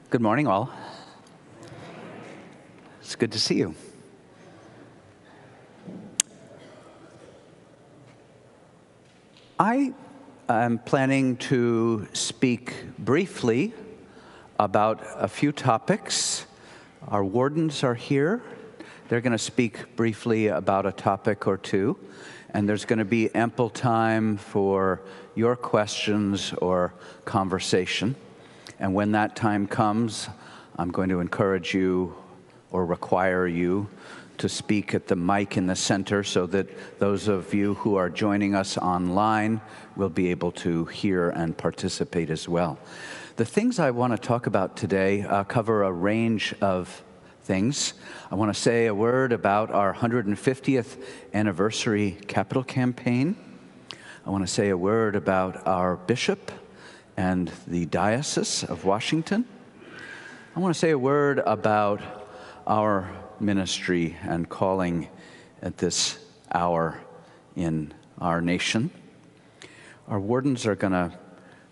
Good morning, all. It's good to see you. I am planning to speak briefly about a few topics. Our wardens are here. They're going to speak briefly about a topic or two, and there's going to be ample time for your questions or conversation. And when that time comes, I'm going to encourage you or require you to speak at the mic in the center so that those of you who are joining us online will be able to hear and participate as well. The things I want to talk about today cover a range of things. I want to say a word about our 150th anniversary capital campaign. I want to say a word about our bishop and the Diocese of Washington. I want to say a word about our ministry and calling at this hour in our nation. Our wardens are going to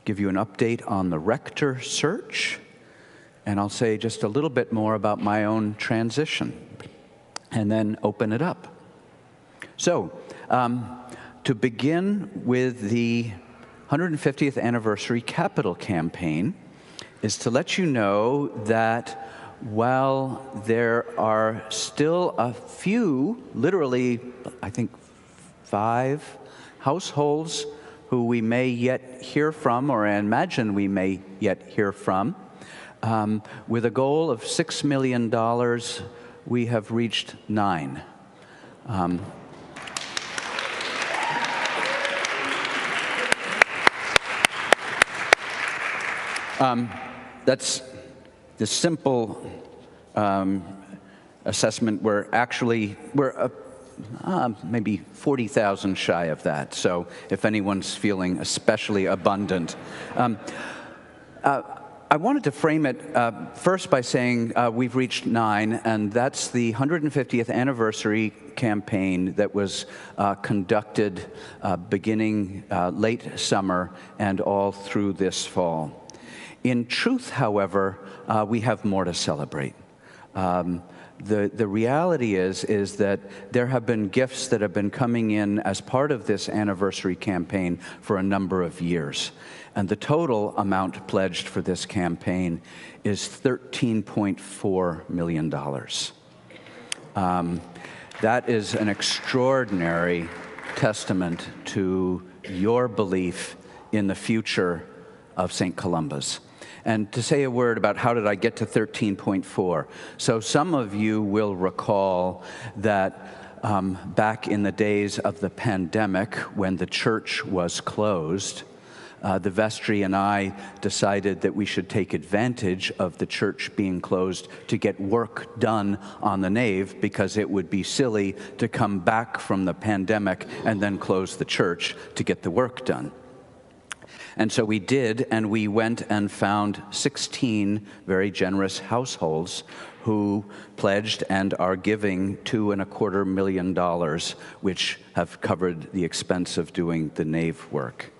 give you an update on the rector search, and I'll say just a little bit more about my own transition, and then open it up. So, to begin with the 150th anniversary capital campaign is to let you know that while there are still a few, literally, I think 5 households who we may yet hear from, or I imagine we may yet hear from, with a goal of $6 million, we have reached 9. That's the simple assessment. We're maybe 40,000 shy of that. So if anyone's feeling especially abundant. I wanted to frame it first by saying we've reached 9, and that's the 150th anniversary campaign that was conducted beginning late summer and all through this fall. In truth, however, we have more to celebrate. The reality is that there have been gifts that have been coming in as part of this anniversary campaign for a number of years. And the total amount pledged for this campaign is $13.4 million. That is an extraordinary testament to your belief in the future of St. Columba's. And to say a word about how did I get to 13.4. So some of you will recall that back in the days of the pandemic, when the church was closed, the vestry and I decided that we should take advantage of the church being closed to get work done on the nave, because it would be silly to come back from the pandemic and then close the church to get the work done. And so we did, and we went and found 16 very generous households who pledged and are giving $2.25 million, which have covered the expense of doing the nave work.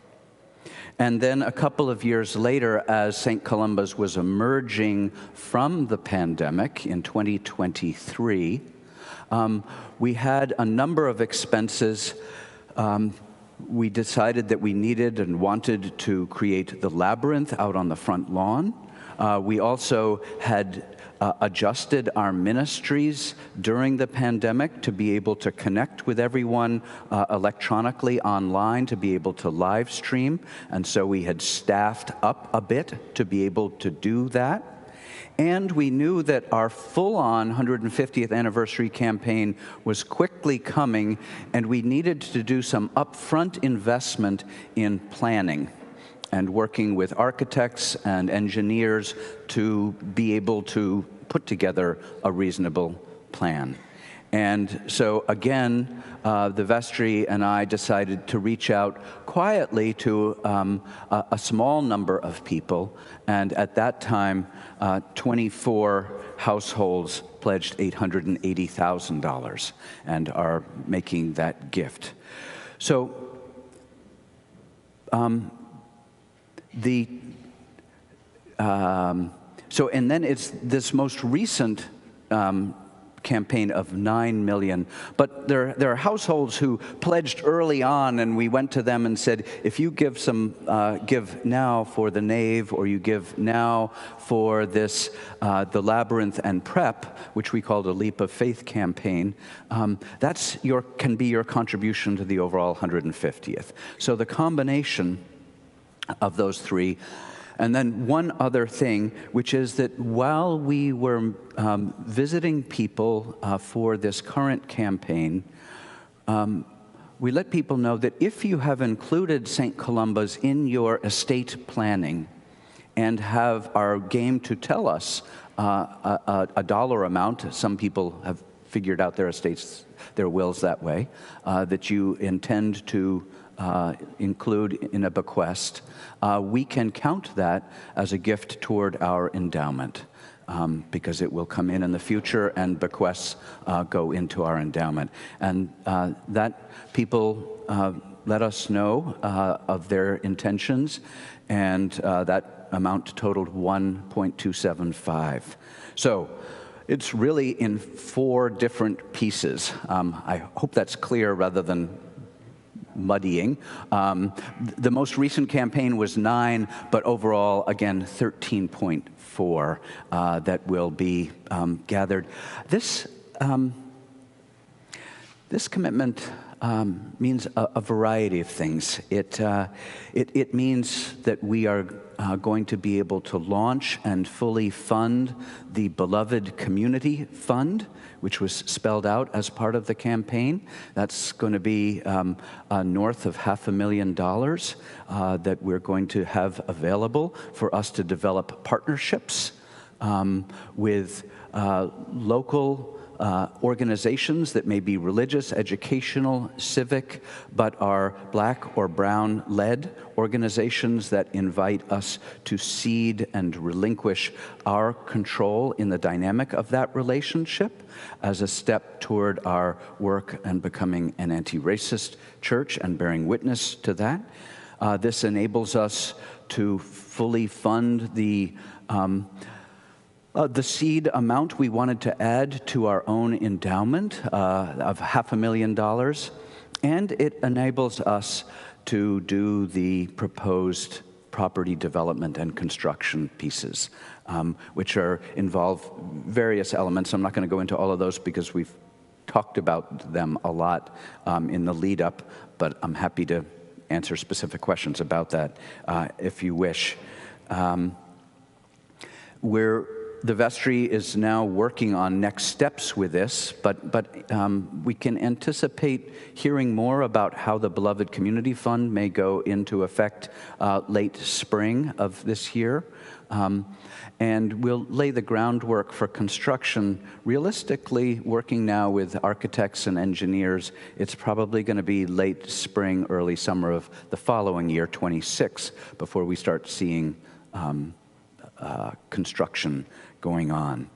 And then a couple of years later, as St. Columba's was emerging from the pandemic in 2023, we had a number of expenses. We decided that we needed and wanted to create the labyrinth out on the front lawn. We also had adjusted our ministries during the pandemic to be able to connect with everyone electronically online, to be able to live stream. And so we had staffed up a bit to be able to do that. And we knew that our full-on 150th anniversary campaign was quickly coming, and we needed to do some upfront investment in planning and working with architects and engineers to be able to put together a reasonable plan. And so again, the vestry and I decided to reach out quietly to a small number of people, and at that time, 24 households pledged $880,000 and are making that gift. So the And then it's this most recent campaign of $9 million. But there are households who pledged early on, and we went to them and said, if you give now for the nave, or you give now for this, the labyrinth and prep, which we called a Leap of Faith campaign, can be your contribution to the overall 150th. So the combination of those three. And then one other thing, which is that while we were visiting people for this current campaign, we let people know that if you have included St. Columba's in your estate planning and are game to tell us a dollar amount, some people have figured out their estates, their wills that way, that you intend to include in a bequest, we can count that as a gift toward our endowment, because it will come in the future, and bequests go into our endowment. And that people let us know of their intentions, and that amount totaled 1.275. So it's really in 4 different pieces. I hope that's clear rather than muddying. The most recent campaign was 9, but overall, again, 13.4 that will be gathered. This commitment means a variety of things. It means that we are going to be able to launch and fully fund the Beloved Community Fund, which was spelled out as part of the campaign. That's going to be north of $500,000 that we're going to have available for us to develop partnerships with local organizations that may be religious, educational, civic, but are Black or Brown-led organizations that invite us to cede and relinquish our control in the dynamic of that relationship as a step toward our work and becoming an anti-racist church and bearing witness to that. This enables us to fully fund the seed amount we wanted to add to our own endowment of $500,000, and it enables us to do the proposed property development and construction pieces, which involve various elements. I'm not going to go into all of those because we've talked about them a lot in the lead up, but I'm happy to answer specific questions about that if you wish. The vestry is now working on next steps with this, but we can anticipate hearing more about how the Beloved Community Fund may go into effect late spring of this year. And we'll lay the groundwork for construction. Realistically, working now with architects and engineers, it's probably going to be late spring, early summer of the following year, 26, before we start seeing construction going on.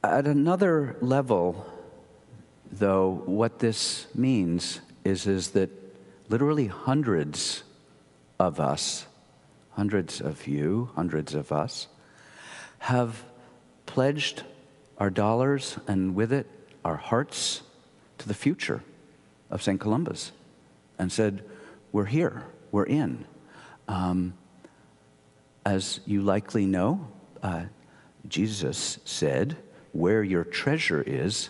At another level, though, what this means is that literally hundreds of us, hundreds of you, hundreds of us, have pledged our dollars and with it our hearts to the future of St. Columba's and said, we're here, we're in. As you likely know, Jesus said, where your treasure is,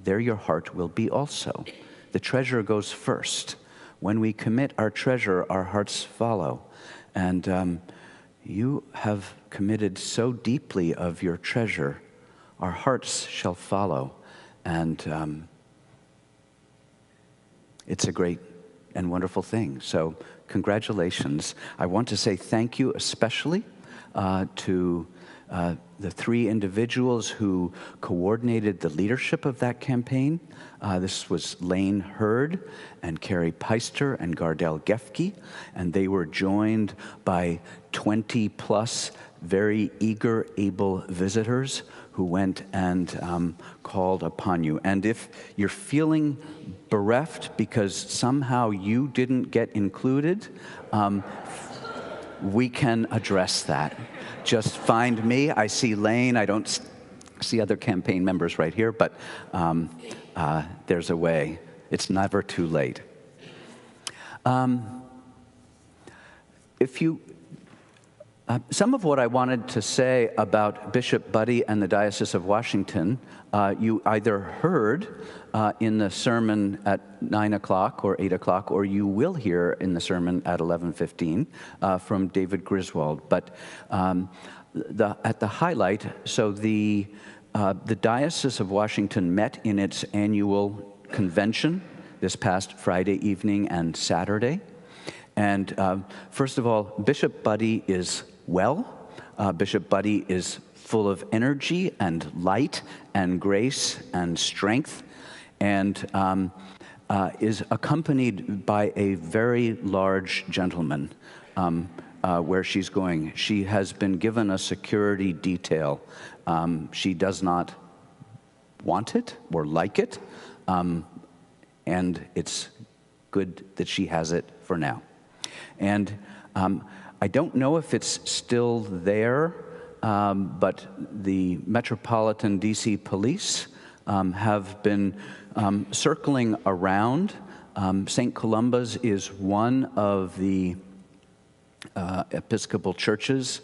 there your heart will be also. The treasure goes first. When we commit our treasure, our hearts follow. And you have committed so deeply of your treasure, our hearts shall follow. And it's a great and wonderful thing. So congratulations. I want to say thank you especially to the 3 individuals who coordinated the leadership of that campaign. This was Lane Hurd and Carrie Peister and Gardell Gefke, and they were joined by 20-plus very eager, able visitors who went and called upon you. And if you're feeling bereft because somehow you didn't get included, we can address that. Just find me. I see Lane. I don't see other campaign members right here, but there's a way. It's never too late. Some of what I wanted to say about Bishop Budde and the Diocese of Washington, you either heard in the sermon at 9 o'clock or 8 o'clock, or you will hear in the sermon at 11:15 from David Griswold. But at the highlight, so the Diocese of Washington met in its annual convention this past Friday evening and Saturday. And first of all, Bishop Budde is well. Bishop Budde is full of energy and light and grace and strength, and is accompanied by a very large gentleman where she's going. She has been given a security detail. She does not want it or like it, and it's good that she has it for now. And I don't know if it's still there, but the Metropolitan DC Police have been circling around. St. Columba's is one of the Episcopal churches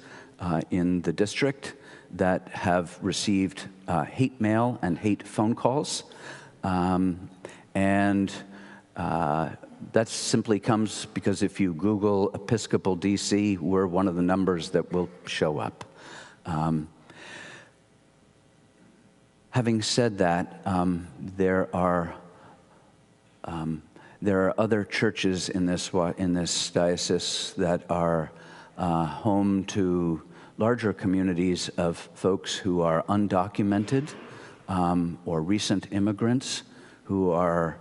in the district that have received hate mail and hate phone calls. That simply comes because if you Google Episcopal DC, we're one of the numbers that will show up. Having said that, there are other churches in this diocese that are home to larger communities of folks who are undocumented or recent immigrants who are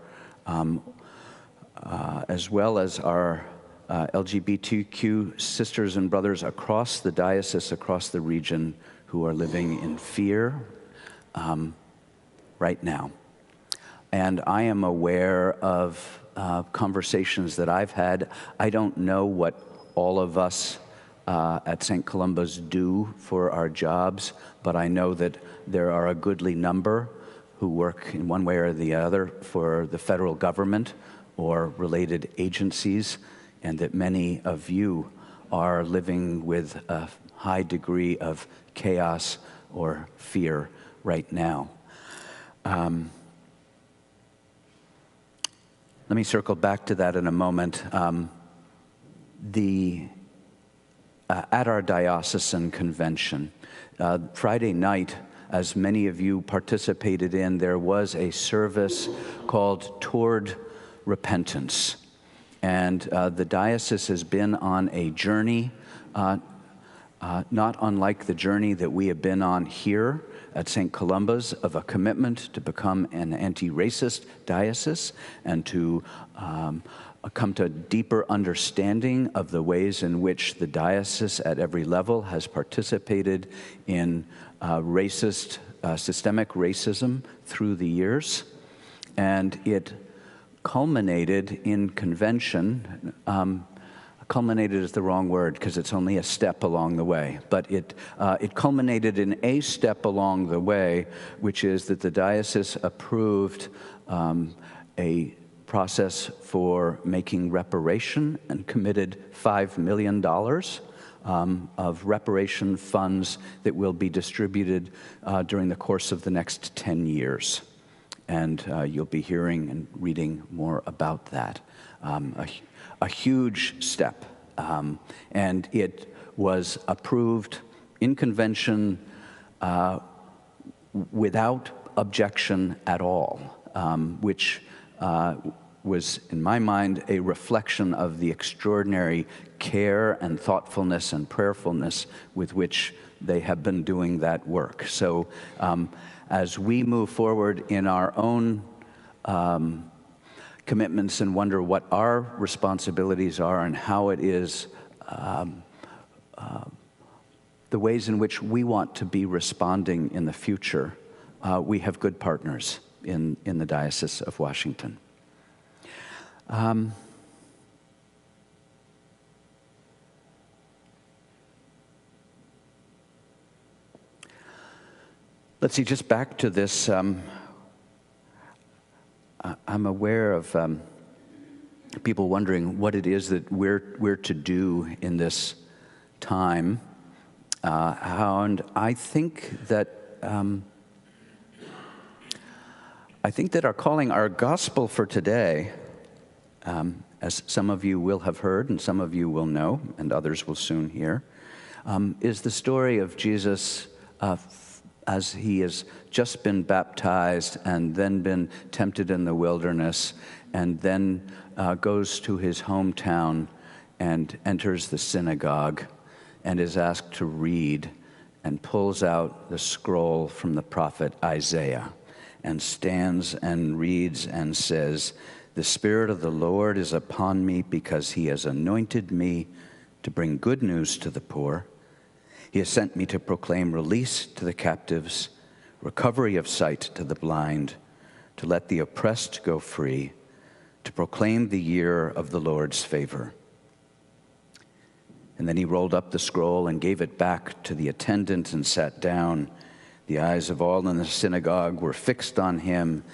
as well as our LGBTQ sisters and brothers across the diocese, across the region, who are living in fear right now. And I am aware of conversations that I've had. I don't know what all of us at St. Columba's do for our jobs, but I know that there are a goodly number who work in one way or the other for the federal government or related agencies, and that many of you are living with a high degree of chaos or fear right now. Let me circle back to that in a moment. At our diocesan convention, Friday night, as many of you participated in, there was a service called Toward Repentance. And the diocese has been on a journey, not unlike the journey that we have been on here at St. Columba's, of a commitment to become an anti-racist diocese and to come to a deeper understanding of the ways in which the diocese at every level has participated in systemic racism through the years. And it culminated in convention. Culminated is the wrong word because it's only a step along the way, but it culminated in a step along the way, which is that the diocese approved a process for making reparation and committed $5 million of reparation funds that will be distributed during the course of the next 10 years. And you'll be hearing and reading more about that. A huge step. And it was approved in convention without objection at all, which was, in my mind, a reflection of the extraordinary care and thoughtfulness and prayerfulness with which they have been doing that work. So as we move forward in our own commitments and wonder what our responsibilities are and how it is, the ways in which we want to be responding in the future, we have good partners in the Diocese of Washington. Let's see, just back to this. I'm aware of people wondering what it is that we're to do in this time. And I think that our calling, our gospel for today, as some of you will have heard and some of you will know and others will soon hear, is the story of Jesus as he has just been baptized and then been tempted in the wilderness and then goes to his hometown and enters the synagogue and is asked to read and pulls out the scroll from the prophet Isaiah and stands and reads and says, "The Spirit of the Lord is upon me because he has anointed me to bring good news to the poor. He has sent me to proclaim release to the captives, recovery of sight to the blind, to let the oppressed go free, to proclaim the year of the Lord's favor." And then he rolled up the scroll and gave it back to the attendant and sat down. The eyes of all in the synagogue were fixed on him,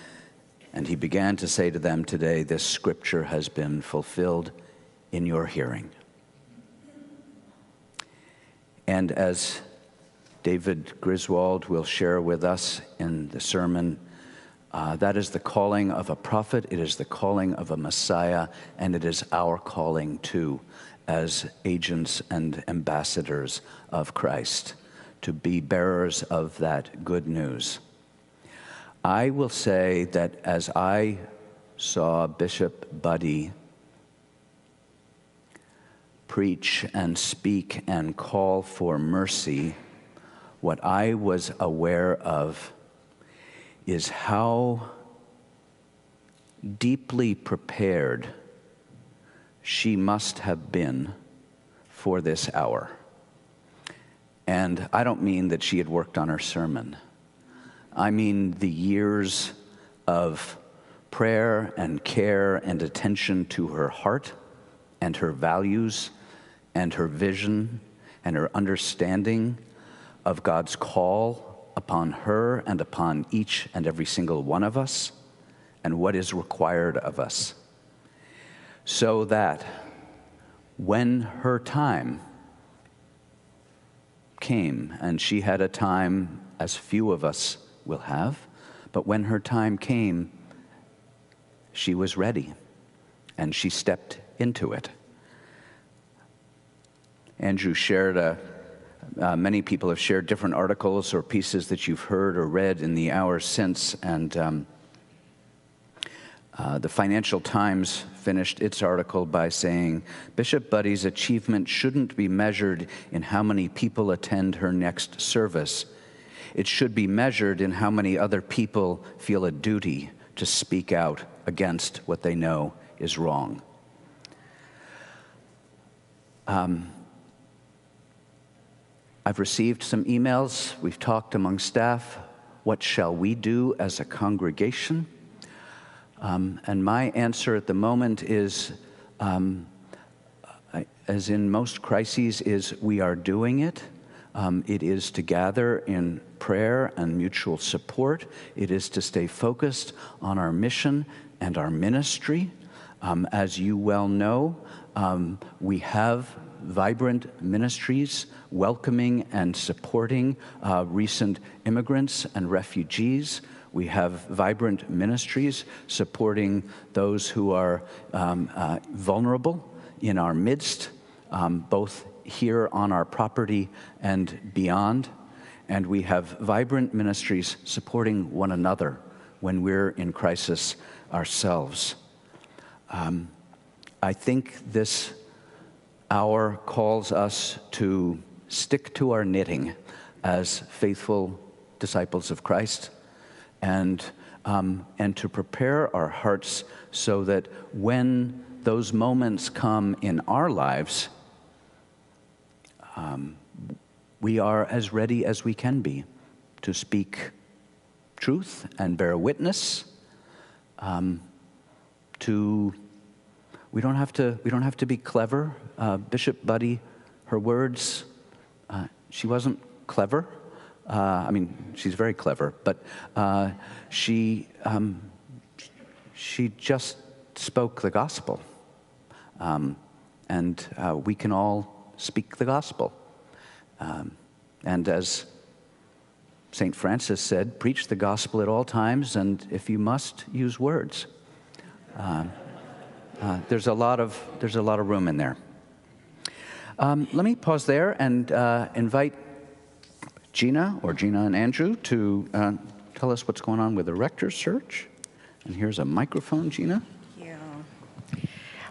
and he began to say to them, "Today this scripture has been fulfilled in your hearing." And as David Griswold will share with us in the sermon, that is the calling of a prophet, it is the calling of a Messiah, and it is our calling too, as agents and ambassadors of Christ, to be bearers of that good news. I will say that as I saw Bishop Buddy preach and speak and call for mercy, what I was aware of is how deeply prepared she must have been for this hour. And I don't mean that she had worked on her sermon. I mean the years of prayer and care and attention to her heart and her values and her vision and her understanding of God's call upon her and upon each and every single one of us and what is required of us. So that when her time came, and she had a time as few of us will have, but when her time came, she was ready, and she stepped into it. Andrew shared many people have shared different articles or pieces that you've heard or read in the hours since, and the Financial Times finished its article by saying, "Bishop Buddy's achievement shouldn't be measured in how many people attend her next service. It should be measured in how many other people feel a duty to speak out against what they know is wrong." I've received some emails. We've talked among staff. What shall we do as a congregation? And my answer at the moment is, as in most crises, is we are doing it. It is to gather in prayer and mutual support. It is to stay focused on our mission and our ministry. As you well know, we have vibrant ministries welcoming and supporting recent immigrants and refugees. We have vibrant ministries supporting those who are vulnerable in our midst, both here on our property and beyond. And we have vibrant ministries supporting one another when we're in crisis ourselves. I think this hour calls us to stick to our knitting as faithful disciples of Christ, and to prepare our hearts so that when those moments come in our lives, we are as ready as we can be to speak truth and bear witness. We don't have to be clever. Bishop Buddy, her words, she wasn't clever. I mean, she's very clever, but she just spoke the gospel. And we can all speak the gospel. And as St. Francis said, preach the gospel at all times, and if you must, use words. There's a lot of room in there. Let me pause there and invite Gina and Andrew to tell us what's going on with the rector's search. And here's a microphone, Gina. Thank you.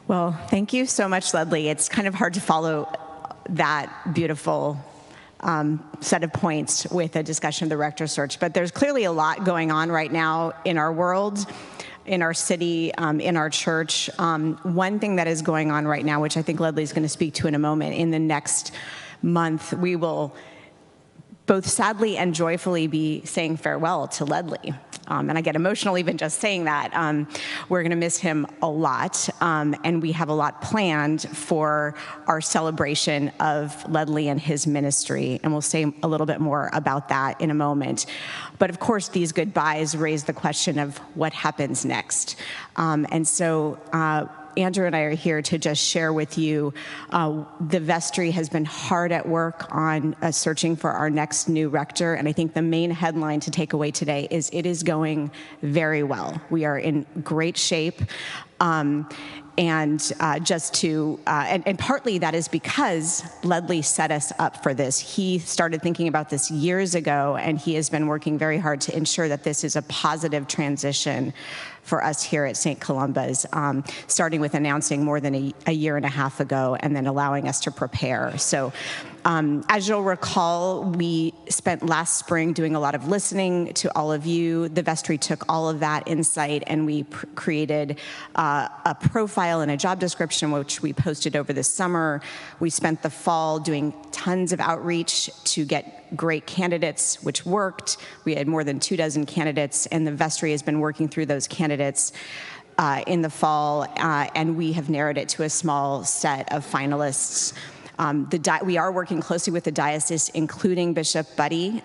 Well, thank you so much, Ledlie. It's kind of hard to follow that beautiful set of points with a discussion of the rector's search, but there's clearly a lot going on right now in our world, in our city, in our church. One thing that is going on right now, which I think Ledlie's going to speak to in a moment, in the next month, we will both sadly and joyfully be saying farewell to Ledlie. And I get emotional even just saying that. We're going to miss him a lot, and we have a lot planned for our celebration of Ledlie and his ministry, and we'll say a little bit more about that in a moment. But of course, these goodbyes raise the question of what happens next. And so Andrew and I are here to just share with you, the vestry has been hard at work on searching for our next new rector, and I think the main headline to take away today is it is going very well. We are in great shape. And partly that is because Ledlie set us up for this. He started thinking about this years ago, and he has been working very hard to ensure that this is a positive transition for us here at St. Columba's, starting with announcing more than a year and a half ago and then allowing us to prepare. So as you'll recall, we spent last spring doing a lot of listening to all of you. The vestry took all of that insight, and we created a profile and a job description, which we posted over the summer. We spent the fall doing tons of outreach to get great candidates, which worked. We had more than 24 candidates, and the vestry has been working through those candidates in the fall, and we have narrowed it to a small set of finalists. We are working closely with the diocese, including Bishop Buddy,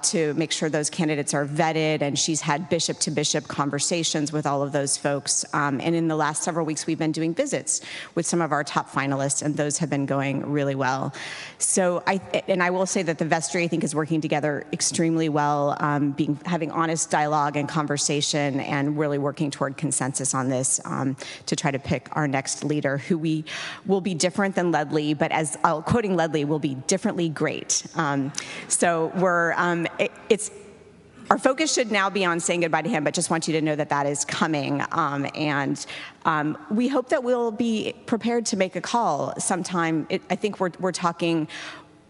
to make sure those candidates are vetted, and she's had bishop-to-bishop conversations with all of those folks. And in the last several weeks, we've been doing visits with some of our top finalists, and those have been going really well. So I will say that the vestry, I think, is working together extremely well, having honest dialogue and conversation, and really working toward consensus on this to try to pick our next leader, who we will be different than Ledlie, but as quoting Ledlie, will be differently great. So we're our focus should now be on saying goodbye to him, but just want you to know that that is coming. And we hope that we'll be prepared to make a call sometime. I think we're talking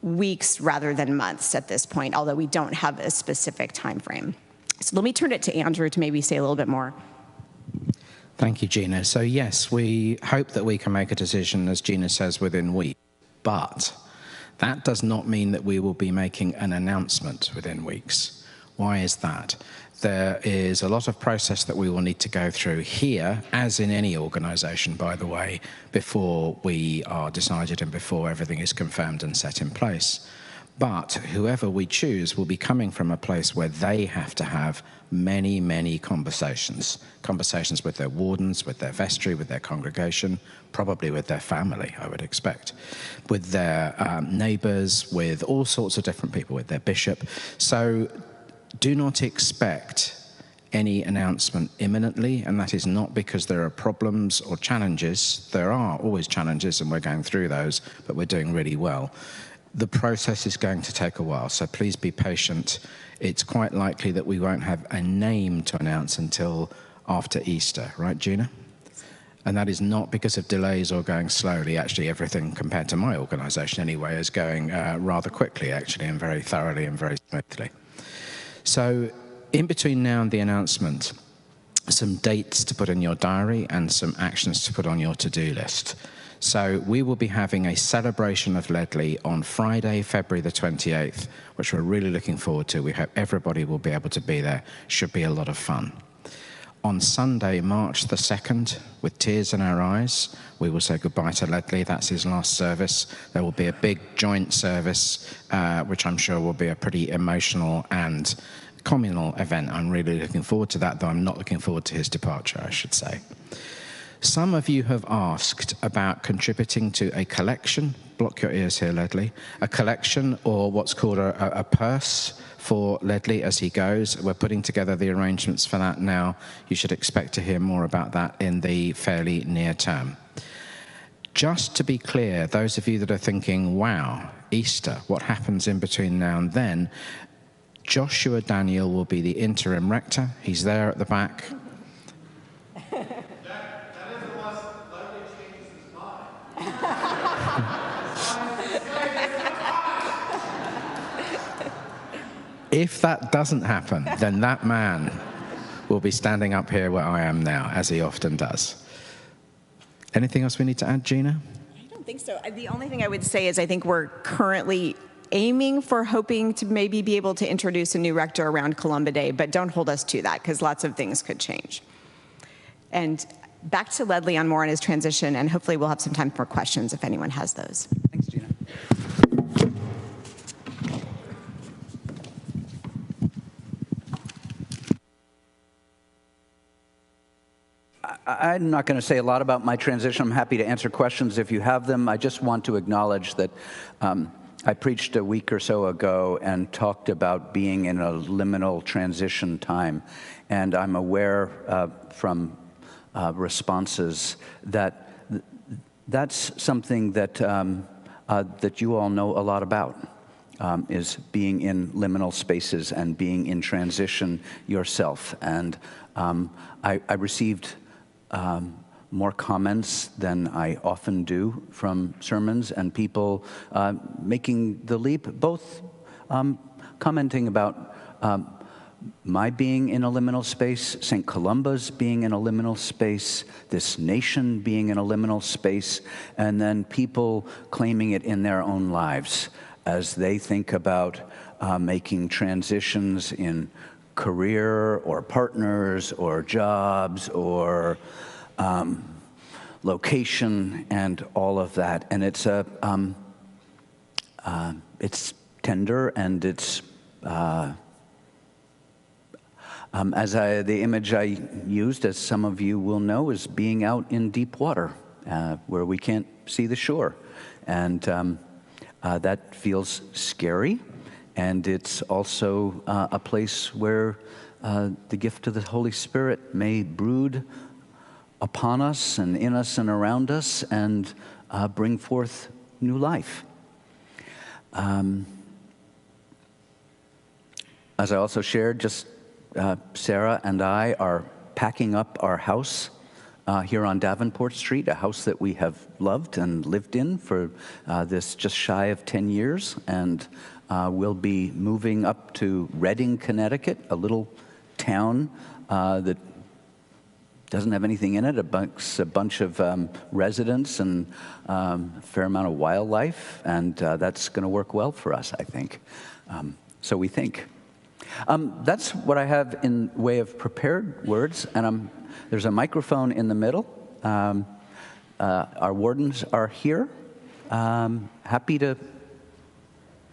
weeks rather than months at this point, although we don't have a specific time frame. So let me turn it to Andrew to maybe say a little bit more. Thank you, Gina. So yes, we hope that we can make a decision, as Gina says, within weeks, but that does not mean that we will be making an announcement within weeks. Why is that? There is a lot of process that we will need to go through here, as in any organisation, by the way, before we are decided and before everything is confirmed and set in place. But whoever we choose will be coming from a place where they have to have many, many conversations with their wardens, with their vestry, with their congregation, probably with their family, I would expect, with their neighbours, with all sorts of different people, with their bishop. So do not expect any announcement imminently, and that is not because there are problems or challenges. There are always challenges, and we're going through those, but we're doing really well. The process is going to take a while, so please be patient. It's quite likely that we won't have a name to announce until after Easter, right, Gina? And that is not because of delays or going slowly. Actually, everything compared to my organisation anyway is going rather quickly, actually, and very thoroughly and very smoothly. So in between now and the announcement, some dates to put in your diary and some actions to put on your to-do list. So we will be having a celebration of Ledlie on Friday, February the 28th, which we're really looking forward to. We hope everybody will be able to be there. Should be a lot of fun. On Sunday, March the 2nd, with tears in our eyes, we will say goodbye to Ledlie. That's his last service. There will be a big joint service, which I'm sure will be a pretty emotional and communal event. I'm really looking forward to that, though I'm not looking forward to his departure, I should say. Some of you have asked about contributing to a collection. Block your ears here, Ledlie. A collection, or what's called a purse for Ledlie as he goes. We're putting together the arrangements for that now. You should expect to hear more about that in the fairly near term. Just to be clear, those of you that are thinking, wow, Easter, what happens in between now and then? Joshua Daniel will be the interim rector. He's there at the back. If that doesn't happen, then that man will be standing up here where I am now, as he often does. Anything else we need to add, Gina? I don't think so. The only thing I would say is I think we're currently aiming for hoping to maybe be able to introduce a new rector around Columba Day, but don't hold us to that because lots of things could change. And back to Ledlie on more on his transition, and hopefully we'll have some time for questions if anyone has those. Thanks, Gina. I'm not going to say a lot about my transition. I'm happy to answer questions if you have them. I just want to acknowledge that I preached a week or so ago and talked about being in a liminal transition time. And I'm aware from responses that that's something that, that you all know a lot about, is being in liminal spaces and being in transition yourself. And I received more comments than I often do from sermons, and people making the leap, both commenting about my being in a liminal space, St. Columba's being in a liminal space, this nation being in a liminal space, and then people claiming it in their own lives as they think about making transitions in career or partners or jobs or location and all of that. And it's tender, and it's the image I used, as some of you will know, is being out in deep water where we can't see the shore. And that feels scary. And it's also a place where the gift of the Holy Spirit may brood upon us and in us and around us and bring forth new life. As I also shared, just Sarah and I are packing up our house here on Davenport Street, a house that we have loved and lived in for this just shy of 10 years. And we'll be moving up to Redding, Connecticut, a little town that doesn't have anything in it, a bunch of residents and a fair amount of wildlife, and that's going to work well for us, I think. So we think. That's what I have in way of prepared words, and there's a microphone in the middle. Our wardens are here. Happy to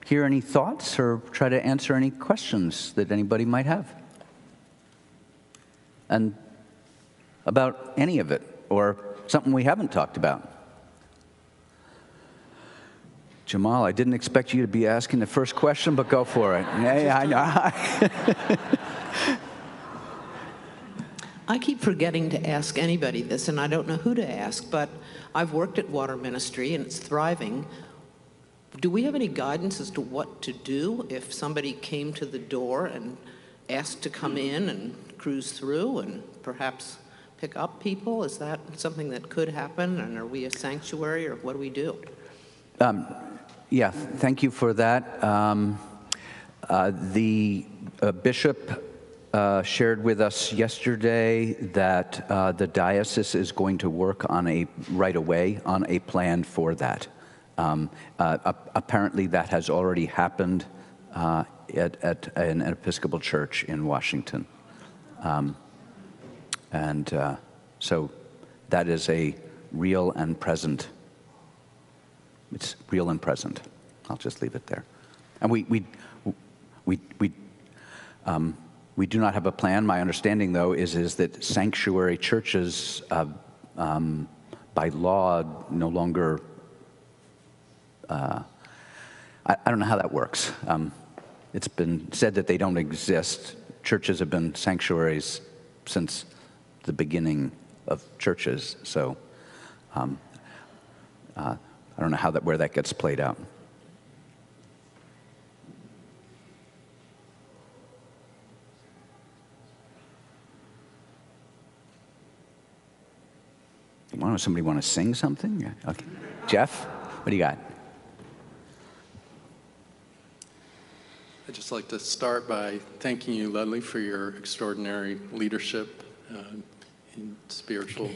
hear any thoughts or try to answer any questions that anybody might have. And about any of it, or something we haven't talked about. Jamal, I didn't expect you to be asking the first question, but go for it. Yeah, I know. I keep forgetting to ask anybody this, and I don't know who to ask, but I've worked at water ministry, and it's thriving. Do we have any guidance as to what to do if somebody came to the door and asked to come in and cruise through and perhaps pick up people? Is that something that could happen, and are we a sanctuary, or what do we do? Yeah, thank you for that. The bishop shared with us yesterday that the diocese is going to work on right away on a plan for that. Apparently that has already happened at an Episcopal church in Washington. And so that is a real and present. It's real and present. I'll just leave it there. And we do not have a plan. My understanding, though, is that sanctuary churches, by law, no longer. I don't know how that works. It's been said that they don't exist. Churches have been sanctuaries since the beginning of churches. So I don't know where that gets played out. Somebody want to sing something? Okay. Jeff, what do you got? I'd just like to start by thanking you, Ledlie, for your extraordinary leadership in spiritual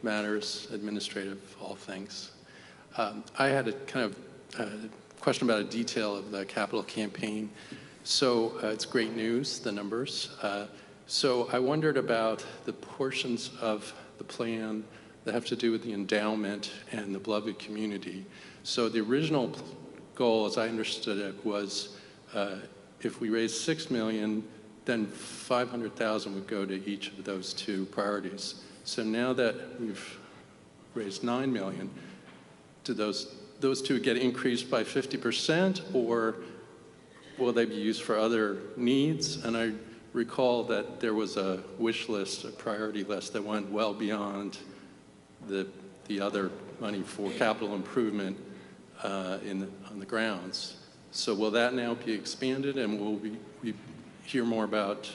matters, administrative, all things. I had a kind of question about a detail of the capital campaign. So it's great news, the numbers. So I wondered about the portions of the plan that have to do with the endowment and the beloved community. So the original goal, as I understood it, was if we raise $6 million, then $500,000 would go to each of those two priorities. So now that we've raised $9 million, do those two get increased by 50%, or will they be used for other needs? And I recall that there was a wish list, a priority list that went well beyond the other money for capital improvement on the grounds. So will that now be expanded, and will we hear more about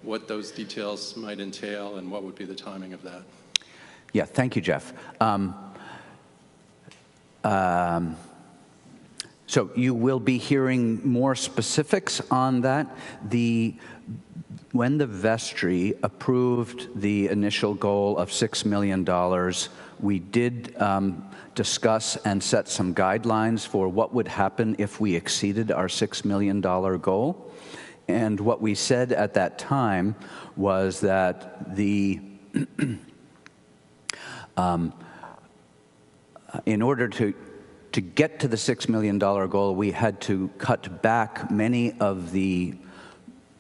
what those details might entail and what would be the timing of that? Yeah, thank you, Jeff. So you will be hearing more specifics on that. When the vestry approved the initial goal of $6 million, we did discuss and set some guidelines for what would happen if we exceeded our $6 million goal. And what we said at that time was that in order to get to the $6 million goal, we had to cut back many of the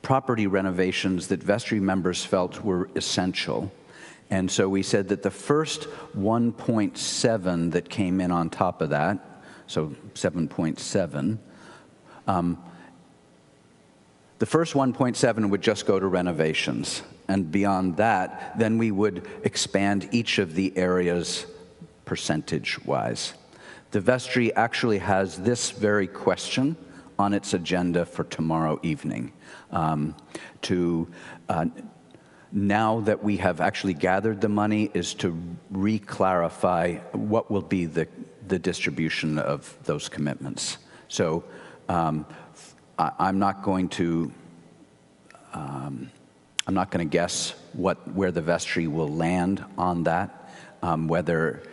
property renovations that vestry members felt were essential. And so we said that the first 1.7 that came in on top of that, so 7.7, the first 1.7 would just go to renovations. And beyond that, then we would expand each of the areas percentage-wise. The vestry actually has this very question on its agenda for tomorrow evening. Now that we have actually gathered the money, is to re-clarify what will be the distribution of those commitments. So I'm not going to guess where the vestry will land on that, whether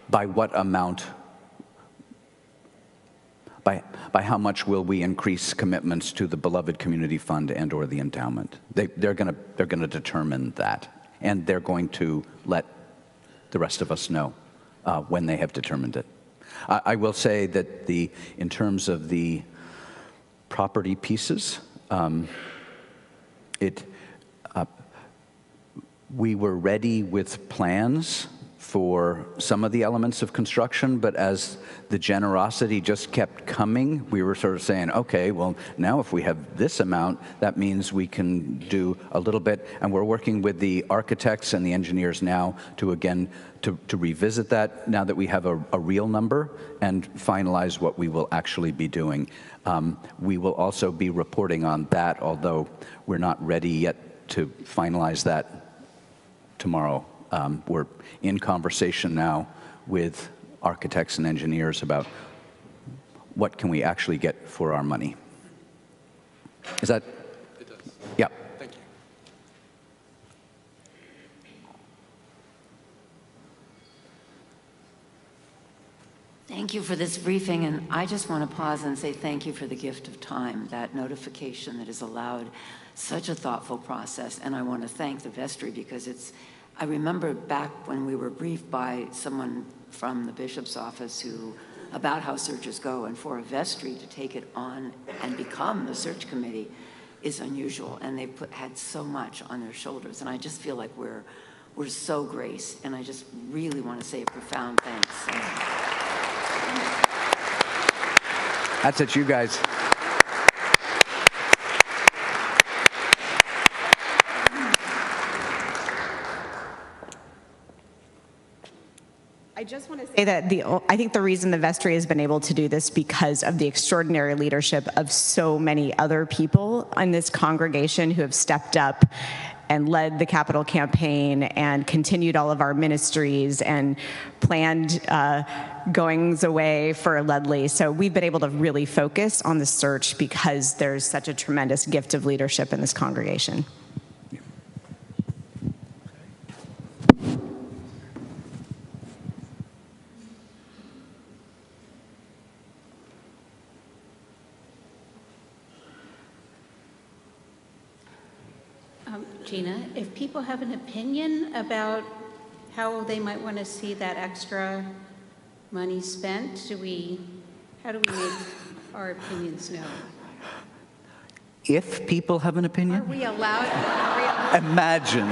by what amount. By how much will we increase commitments to the Beloved Community Fund and/or the endowment? They're going to determine that, and they're going to let the rest of us know when they have determined it. I will say that in terms of the property pieces, we were ready with plans for some of the elements of construction, but as the generosity just kept coming, we were sort of saying, okay, well, now if we have this amount, that means we can do a little bit, and we're working with the architects and the engineers now to revisit that now that we have a real number and finalize what we will actually be doing. We will also be reporting on that, although we're not ready yet to finalize that tomorrow. We're in conversation now with architects and engineers about what can we actually get for our money. Is that? It does. Yeah. Thank you. Thank you for this briefing, and I just want to pause and say thank you for the gift of time, that notification that has allowed such a thoughtful process. And I want to thank the vestry, because I remember back when we were briefed by someone from the bishop's office about how searches go, and for a vestry to take it on and become the search committee is unusual, and they had so much on their shoulders, and I just feel like we're so graced, and I just really want to say a profound thanks. That's it, you guys. I just want to say that I think the reason the vestry has been able to do this because of the extraordinary leadership of so many other people in this congregation who have stepped up and led the capital campaign and continued all of our ministries and planned goings away for Ledlie. So we've been able to really focus on the search because there's such a tremendous gift of leadership in this congregation. Gina, if people have an opinion about how they might want to see that extra money spent, how do we make our opinions known? If people have an opinion? Are we allowed? Imagine. I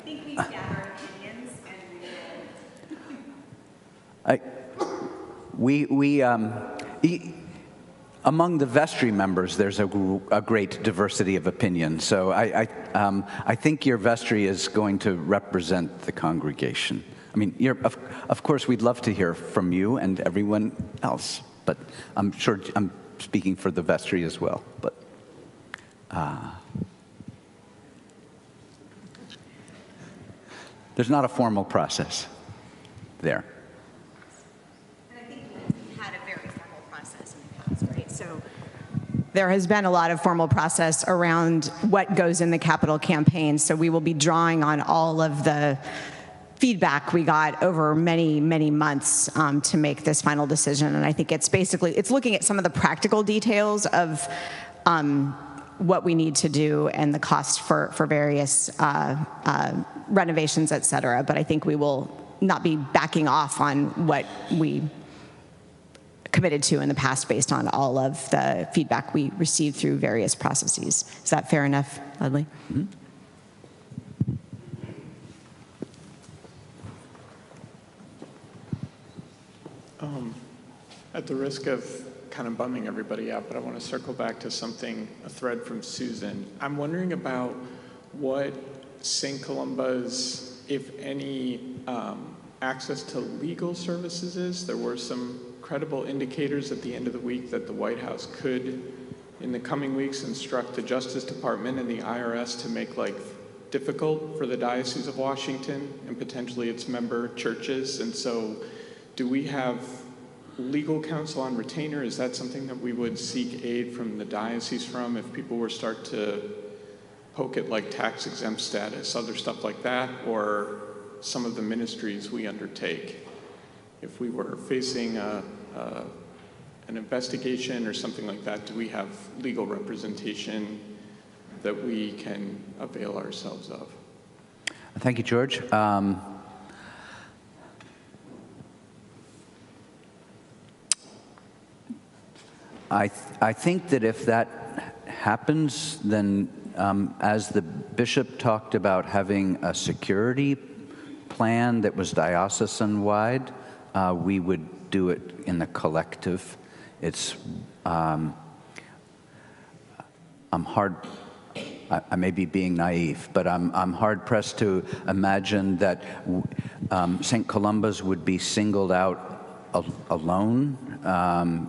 think we gather opinions and among the vestry members, there's a great diversity of opinion. So I think your vestry is going to represent the congregation. I mean, of course, we'd love to hear from you and everyone else, but I'm sure I'm speaking for the vestry as well. But there's not a formal process there. So there has been a lot of formal process around what goes in the capital campaign. So we will be drawing on all of the feedback we got over many, many months to make this final decision. And I think it's looking at some of the practical details of what we need to do and the cost for various renovations, et cetera. But I think we will not be backing off on what we committed to in the past based on all of the feedback we received through various processes. Is that fair enough, Ledlie? Mm-hmm. At the risk of kind of bumming everybody out, but I want to circle back to a thread from Susan. I'm wondering about what St. Columba's, if any, access to legal services is. There were some credible indicators at the end of the week that the White House could, in the coming weeks, instruct the Justice Department and the IRS to make life difficult for the Diocese of Washington and potentially its member churches. And so do we have legal counsel on retainer? Is that something that we would seek aid from the diocese from if people were start to poke at like tax exempt status, other stuff like that, or some of the ministries we undertake? If we were facing an investigation or something like that, do we have legal representation that we can avail ourselves of? Thank you, George. I think that if that happens, then as the bishop talked about having a security plan that was diocesan-wide, we would do it in the collective. I may be being naive, but I'm hard-pressed to imagine that St. Columba's would be singled out alone,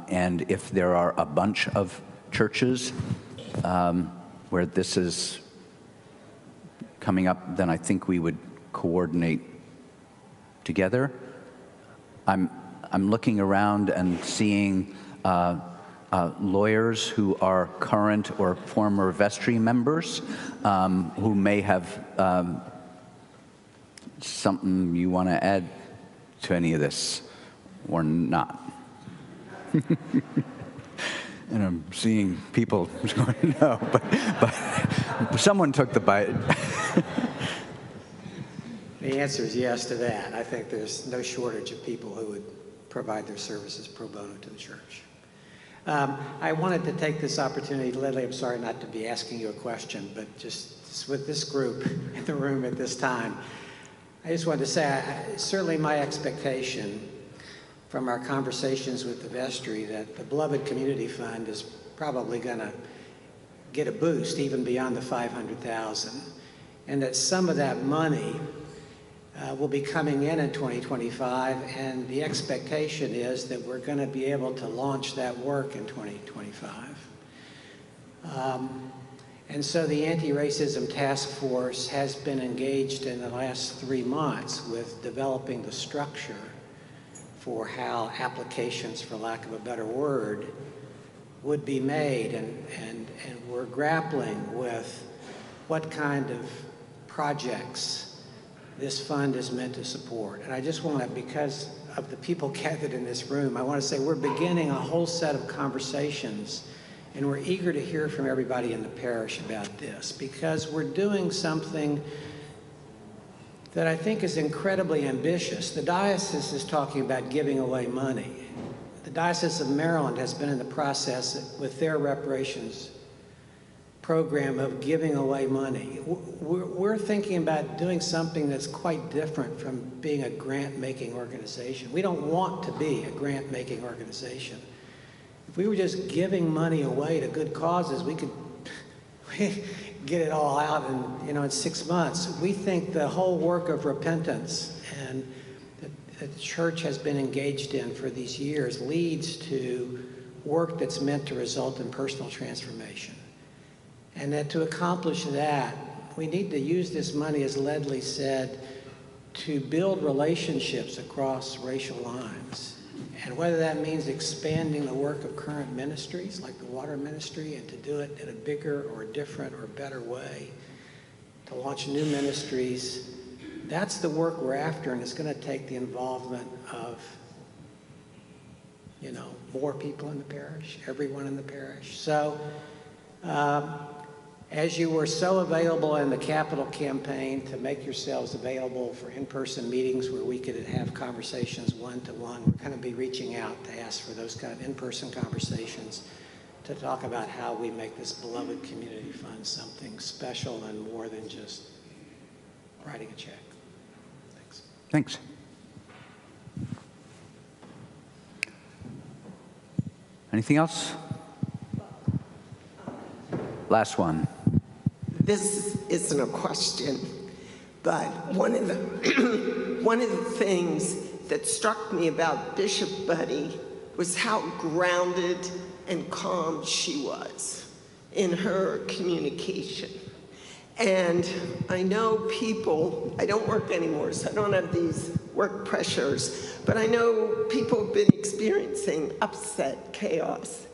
and if there are a bunch of churches where this is coming up, then I think we would coordinate together. I'm looking around and seeing lawyers who are current or former vestry members who may have something you want to add to any of this or not. And I'm seeing people going, no, but someone took the bite. The answer is yes to that. I think there's no shortage of people who would provide their services pro bono to the church. I wanted to take this opportunity, Ledlie, I'm sorry not to be asking you a question, but just with this group in the room at this time, I just wanted to say, certainly my expectation from our conversations with the vestry that the Beloved Community Fund is probably going to get a boost even beyond the $500,000, and that some of that money will be coming in 2025, and the expectation is that we're going to be able to launch that work in 2025. And so the Anti-Racism Task Force has been engaged in the last 3 months with developing the structure for how applications, for lack of a better word, would be made, and we're grappling with what kind of projects this fund is meant to support. And I just want to, because of the people gathered in this room, I want to say we're beginning a whole set of conversations, and we're eager to hear from everybody in the parish about this, because we're doing something that I think is incredibly ambitious. The diocese is talking about giving away money. The Diocese of Maryland has been in the process with their reparations program of giving away money. We're thinking about doing something that's quite different from being a grant-making organization. We don't want to be a grant-making organization. If we were just giving money away to good causes, we could get it all out in 6 months. We think the whole work of repentance and that the church has been engaged in for these years leads to work that's meant to result in personal transformation. And that to accomplish that, we need to use this money, as Ledlie said, to build relationships across racial lines. And whether that means expanding the work of current ministries, like the water ministry, and to do it in a bigger or different or better way, to launch new ministries, that's the work we're after, and it's going to take the involvement of, more people in the parish, everyone in the parish. So, as you were so available in the capital campaign to make yourselves available for in-person meetings where we could have conversations one-to-one, we're going to be reaching out to ask for those kind of in-person conversations to talk about how we make this Beloved Community Fund something special and more than just writing a check. Thanks. Thanks. Anything else? Last one. This isn't a question, but one of the things that struck me about Bishop Buddy was how grounded and calm she was in her communication. And I know people, I don't work anymore, so I don't have these work pressures, but I know people have been experiencing upset, chaos.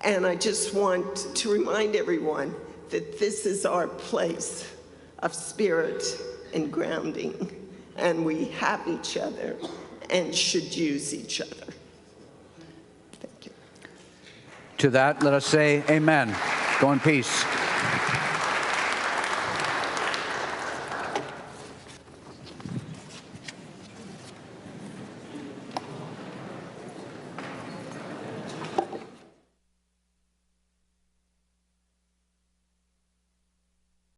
And I just want to remind everyone that this is our place of spirit and grounding, and we have each other and should use each other. Thank you. To that, let us say amen. Go in peace.